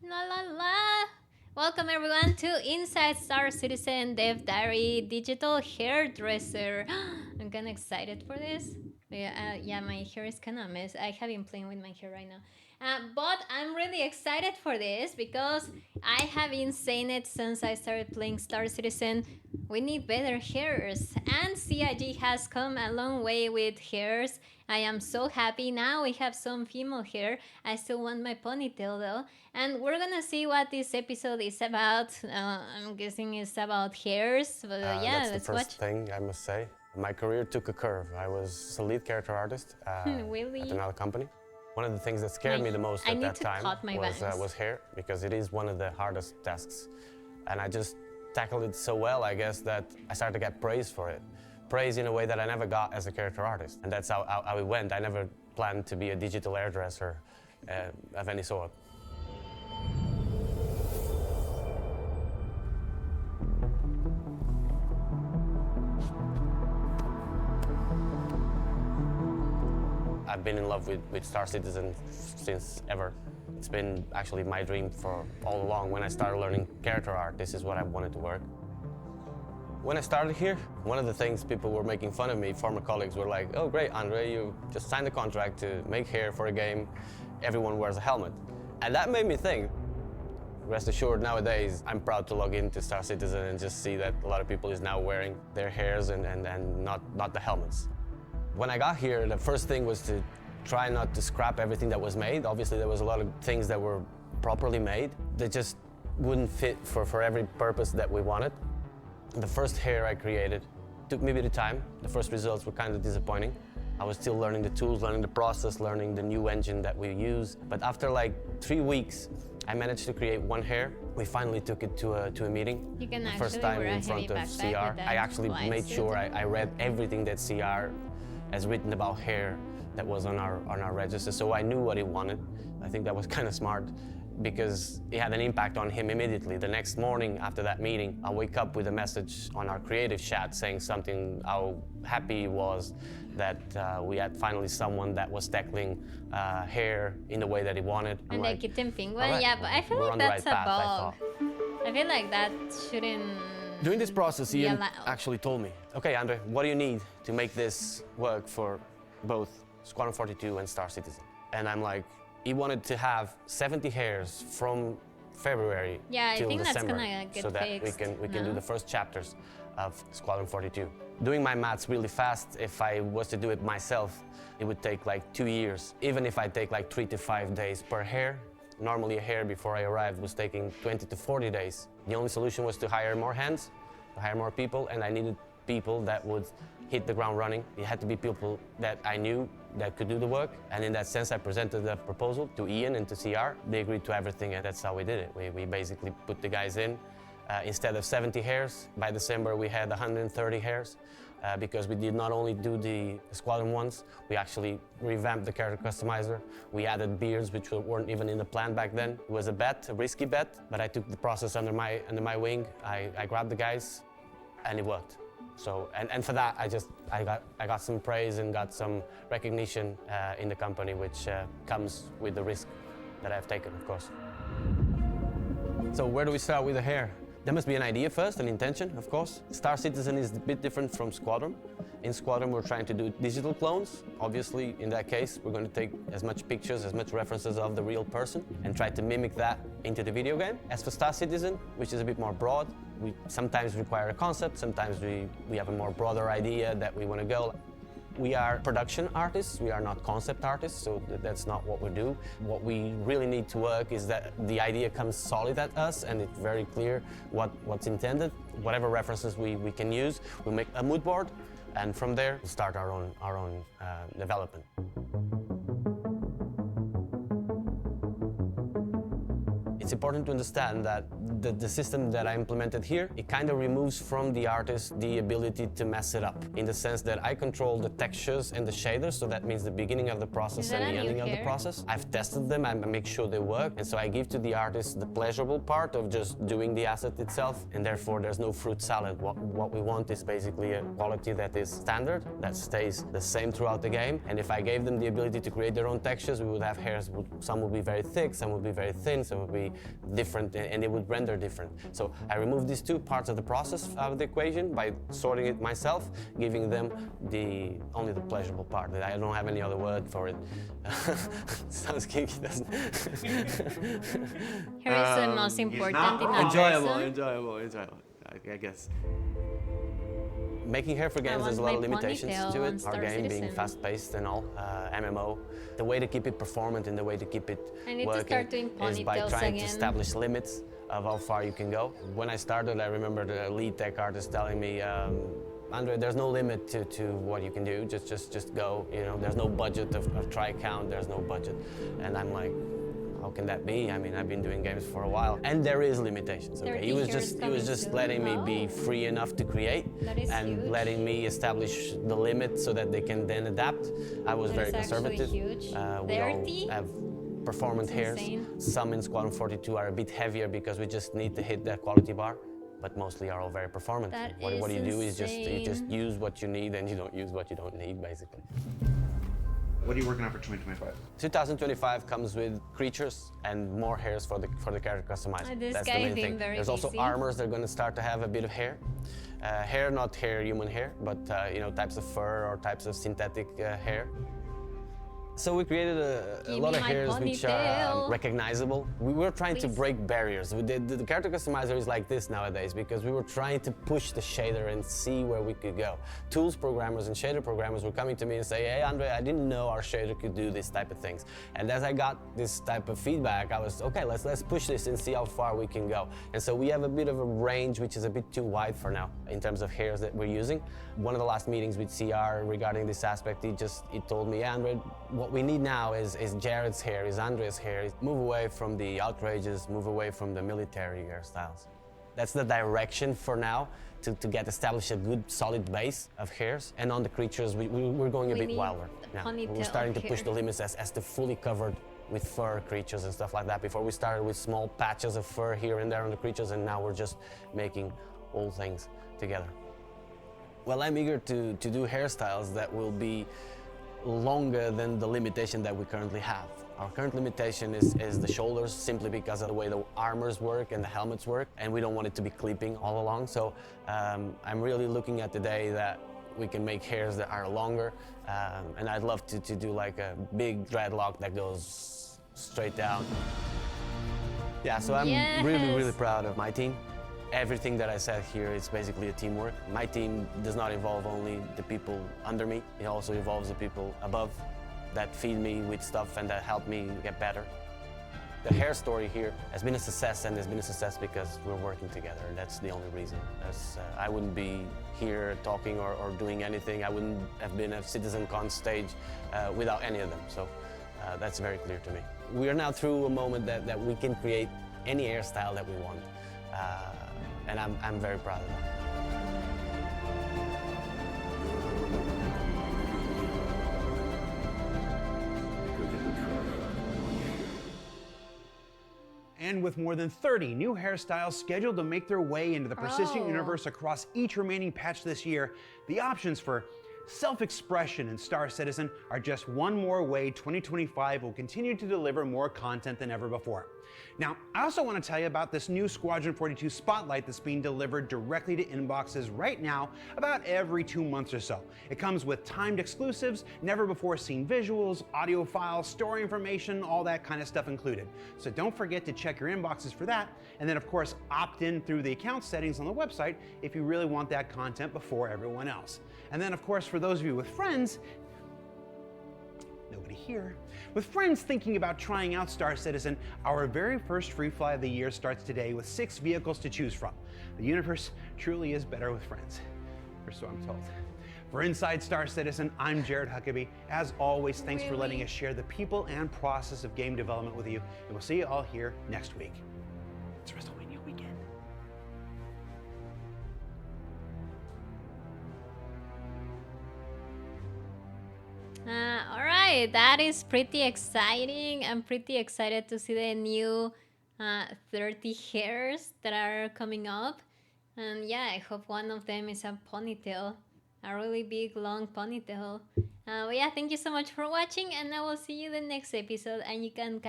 La la la! Welcome everyone to Inside Star Citizen Dev Diary Digital Hairdresser. I'm kind of excited for this. Yeah, my hair is kind of a mess. I have been playing with my hair right now. But I'm really excited for this because I have been saying it since I started playing Star Citizen. We need better hairs, and CIG has come a long way with hairs. I am so happy now we have some female hair. I still want my ponytail though, and we're gonna see what this episode is about. I'm guessing it's about hairs, but yeah, That's the let's first watch. thing I must say. My career took a curve. I was a lead character artist Really? at another company. One of the things that scared me the most I at need that to time cut my bangs. was hair, because it is one of the hardest tasks. And I just tackled it so well, I guess, that I started to get praise for it. Praise in a way that I never got as a character artist. And that's how it went. I never planned to be a digital hairdresser of any sort. I've been in love with Star Citizen since ever. It's been actually my dream for all along. When I started learning character art, this is what I wanted to work. When I started here, one of the things people were making fun of me, former colleagues were like, "Oh great, Andre, you just signed a contract to make hair for a game. Everyone wears a helmet." And that made me think, rest assured, nowadays, I'm proud to log into Star Citizen and just see that a lot of people is now wearing their hairs and not the helmets. When I got here, the first thing was to try not to scrap everything that was made. Obviously, there was a lot of things that were properly made that just wouldn't fit for every purpose that we wanted. The first hair I created took me a bit of time. The first results were kind of disappointing. I was still learning the tools, learning the process, learning the new engine that we use. But after like 3 weeks, I managed to create one hair. We finally took it to a meeting. You can the actually first time wear a in front heavy of backpack CR. with that I actually wide made suit. sure I read everything that CR has written about hair that was on our register, so I knew what he wanted. I think that was kind of smart because it had an impact on him immediately. The next morning after that meeting, I wake up with a message on our creative chat saying something, how happy he was that we had finally someone that was tackling hair in the way that he wanted. And I'm like kitten penguin, all right, yeah, but I feel we're like on the that's right a path, I bug. thought. I feel like that shouldn't. During this process, be Ian allowed. actually told me, "Okay, Andre, what do you need to make this work for both Squadron 42 and Star Citizen?" And I'm like, he wanted to have 70 hairs from February Yeah, I till think that's December, gonna get so that fixed, we can do no? the first chapters of Squadron 42. Doing my maths really fast, if I was to do it myself, it would take like 2 years. Even if I take like 3 to 5 days per hair. Normally a hair before I arrived was taking 20 to 40 days. The only solution was to hire more hands, to hire more people, and I needed people that would hit the ground running. It had to be people that I knew that could do the work. And in that sense, I presented the proposal to Ian and to CR. They agreed to everything, and that's how we did it. We basically put the guys in. Instead of 70 hairs, by December we had 130 hairs. Because we did not only do the squadron ones, we actually revamped the character customizer. We added beards, which weren't even in the plan back then. It was a bet, a risky bet, but I took the process under my wing. I grabbed the guys, and it worked. So, and for that, I got some praise and got some recognition in the company, which comes with the risk that I've taken, of course. So where do we start with the hair? There must be an idea first, an intention, of course. Star Citizen is a bit different from Squadron. In Squadron, we're trying to do digital clones. Obviously, in that case, we're going to take as much pictures, as much references of the real person and try to mimic that into the video game. As for Star Citizen, which is a bit more broad, we sometimes require a concept, sometimes we have a more broader idea that we want to go. We are production artists, we are not concept artists, so that's not what we do. What we really need to work is that the idea comes solid at us and it's very clear what's intended. Whatever references we can use, we make a mood board, and from there, we start our own development. It's important to understand that the system that I implemented here, it kind of removes from the artist the ability to mess it up, in the sense that I control the textures and the shaders, so that means the beginning of the process and the ending of the process. I've tested them, I make sure they work, and so I give to the artist the pleasurable part of just doing the asset itself, and therefore there's no fruit salad. What we want is basically a quality that is standard, that stays the same throughout the game, and if I gave them the ability to create their own textures, we would have hairs, some would be very thick, some would be very thin, some would be different and it would render different. So I removed these two parts of the process out of the equation by sorting it myself, giving them only the pleasurable part. I don't have any other word for it. Sounds kinky, doesn't it? Here is the most important in a enjoyable, person. enjoyable. I guess. Making hair for games, want there's a lot of my limitations ponytail to on it. Our Star game being Citizen. fast-paced and all, MMO. The way to keep it performant and the way to keep it I need to working start doing is by ponytails trying again. to establish limits of how far you can go. When I started, I remember the lead tech artist telling me, Andre, there's no limit to what you can do. Just go. You know, there's no budget of try count. There's no budget, and I'm like, how can that be? I mean, I've been doing games for a while, and there is limitations. Okay, 30 he was years just coming letting me soon. be free enough to create, That is and huge. letting me establish the limit so that they can then adapt. I was That very is actually conservative. huge. We 30? all have performant That's hairs. insane. Some in Squadron 42 are a bit heavier because we just need to hit that quality bar, but mostly are all very performant. That What is you do is you just insane. use what you need and you don't use what you don't need, basically. What are you working on for 2025? 2025 comes with creatures and more hairs for the character customized. This That's guy the main being thing. very There's also busy. armors. They're going to start to have a bit of hair. Hair, not hair, human hair, but you know, types of fur or types of synthetic hair. So we created a Give lot me of my hairs which are ponytail. recognizable. We were trying to Please. break barriers. The character customizer is like this nowadays because we were trying to push the shader and see where we could go. Tools programmers and shader programmers were coming to me and say, hey Andre, I didn't know our shader could do this type of things. And as I got this type of feedback, I was, okay, let's push this and see how far we can go. And so we have a bit of a range which is a bit too wide for now in terms of hairs that we're using. One of the last meetings with CR regarding this aspect, he told me, Andre, what we need now is Jared's hair, is Andre's hair. Move away from the outrageous, move away from the military hairstyles. That's the direction for now, to get established a good solid base of hairs. And on the creatures, we're going a We bit need wilder the now. ponytail We're starting to push hair. the limits as to fully covered with fur creatures and stuff like that. Before we started with small patches of fur here and there on the creatures, and now we're just making all things together. Well, I'm eager to do hairstyles that will be longer than the limitation that we currently have. Our current limitation is the shoulders, simply because of the way the armors work and the helmets work, and we don't want it to be clipping all along. So I'm really looking at the day that we can make hairs that are longer, and I'd love to do like a big dreadlock that goes straight down. Yeah, so I'm really Yes. proud of my team. Everything that I said here is basically a teamwork. My team does not involve only the people under me, it also involves the people above that feed me with stuff and that help me get better. The hair story here has been a success, and has been a success because we're working together. That's the only reason. I wouldn't be here talking or doing anything. I wouldn't have been at CitizenCon stage without any of them. So that's very clear to me. We are now through a moment that we can create any hairstyle that we want. And I'm very proud of that. And with more than 30 new hairstyles scheduled to make their way into the persistent Oh. universe across each remaining patch this year, the options for self-expression in Star Citizen are just one more way 2025 will continue to deliver more content than ever before. Now, I also want to tell you about this new Squadron 42 Spotlight that's being delivered directly to inboxes right now about every 2 months or so. It comes with timed exclusives, never before seen visuals, audio files, story information, all that kind of stuff included. So don't forget to check your inboxes for that, and then of course opt in through the account settings on the website if you really want that content before everyone else. And then of course for those of you with friends, nobody here, with friends thinking about trying out Star Citizen, our very first free fly of the year starts today with 6 vehicles to choose from. The universe truly is better with friends, or so I'm told. For Inside Star Citizen, I'm Jared Huckabee. As always, thanks for letting us share the people and process of game development with you, and we'll see you all here next week. It's WrestleMania weekend. All right, that is pretty exciting. I'm pretty excited to see the new 30 hairs that are coming up. And yeah, I hope one of them is a ponytail, a really big, long ponytail. But yeah, thank you so much for watching, and I will see you the next episode. And you can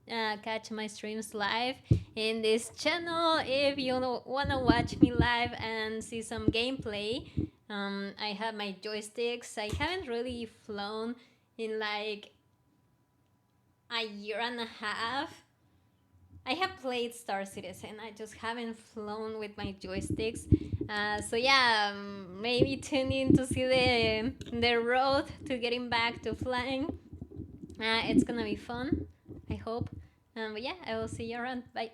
catch my streams live in this channel. If you want to watch me live and see some gameplay, I have my joysticks. I haven't really flown in like a year and a half. I have played Star Citizen, I just haven't flown with my joysticks. So yeah, maybe tune in to see the road to getting back to flying. It's gonna be fun, I hope. But yeah, I will see you around. Bye.